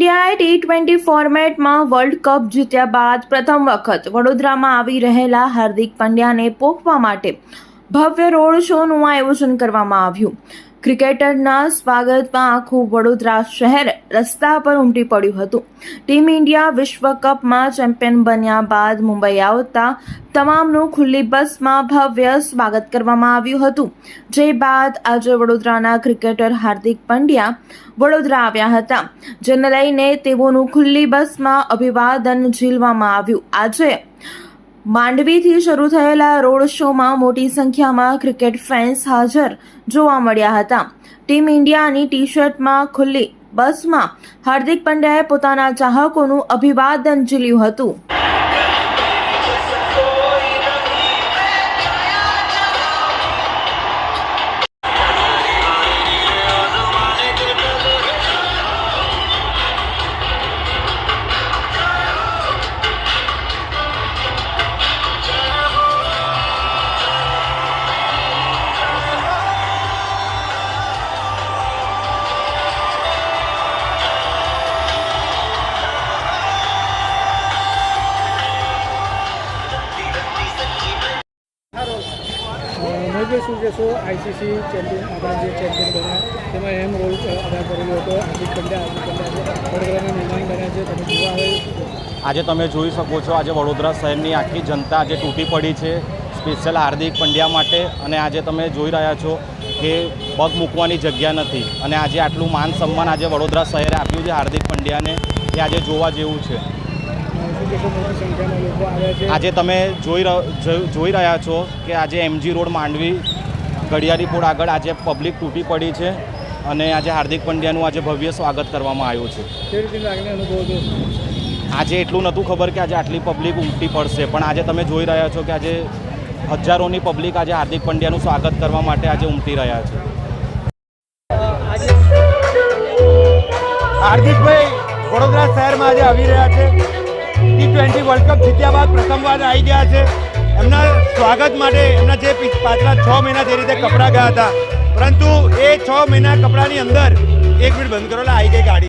ઇન્ડિયાએ T20 ફોર્મેટમાં world cup જીત્યા બાદ પ્રથમ વખત વડોદરામાં આવી રહેલા હાર્દિક પંડ્યાને પોખવા માટે ભવ્ય રોડ શોનું આયોજન કરવામાં આવ્યું। ક્રિકેટરના સ્વાગતમાં આખું વડોદરા શહેર રસ્તા પર ઉમટી પડ્યું હતું। ટીમ ઇન્ડિયા વિશ્વ કપમાં ચેમ્પિયન બન્યા બાદ મુંબઈ આવતા તમામનું ખુલ્લી બસમાં ભવ્ય સ્વાગત કરવામાં આવ્યું હતું। જે બાદ આજે વડોદરાના ક્રિકેટર હાર્દિક પંડ્યા વડોદરા આવ્યા હતા, જેને લઈને તેઓનું ખુલ્લી બસમાં અભિવાદન ઝીલવામાં આવ્યું। આજે માંડવીથી શરૂ થયેલા રોડ શોમાં મોટી સંખ્યામાં ક્રિકેટ ફેન્સ હાજર જોવા મળ્યા હતા। ટીમ ઇન્ડિયાની ટી શર્ટમાં ખુલ્લી બસમાં હાર્દિક પંડ્યાએ પોતાના ચાહકોનું અભિવાદન ઝીલ્યું હતું। શું કહેશો? આઈસીસી ચેમ્પિયન આપણા જે ચેમ્પિયન બન્યા તેમાં એમ રોલ અદા કરેલો હતો હાર્દિક પંડ્યા વડોદરાના મહેમાન બન્યા છે, તમે જોવા આવે? આજે તમે જોઈ શકો છો, આજે વડોદરા શહેરની આખી જનતા આજે તૂટી પડી છે સ્પેશિયલ હાર્દિક પંડ્યા માટે। અને આજે તમે જોઈ રહ્યા છો કે પગ મૂકવાની જગ્યા નથી, અને આજે આટલું માન સન્માન આજે વડોદરા શહેરે આપ્યું છે હાર્દિક પંડ્યાને, એ આજે જોવા જેવું છે। આજે તમે જોઈ રહ્યા છો કે આજે એમજી રોડ માંડવી ઘડિયાળીપોળ આગળ આજે પબ્લિક તૂટી પડી છે, અને આજે હાર્દિક પંડ્યાનું આજે ભવ્ય સ્વાગત કરવામાં આવ્યું છે। આજે એટલું નહોતું ખબર કે આજે આટલી પબ્લિક ઉમટી પડશે, પણ આજે તમે જોઈ રહ્યા છો કે આજે હજારોની પબ્લિક આજે હાર્દિક પંડ્યાનું સ્વાગત કરવા માટે આજે ઉમટી રહ્યા છે। હાર્દિકભાઈ વડોદરા શહેરમાં આજે આવી રહ્યા છે। T20 વર્લ્ડ કપ જીત્યા બાદ પ્રથમવાર આવી ગયા છે। એમના સ્વાગત માટે એમના જે પાછલા 6 મહિના જે રીતે કપડાં ગયા હતા, પરંતુ એ 6 મહિના કપડાની અંદર 1 મિનિટ બંધ કરો, આવી ગઈ ગાડી।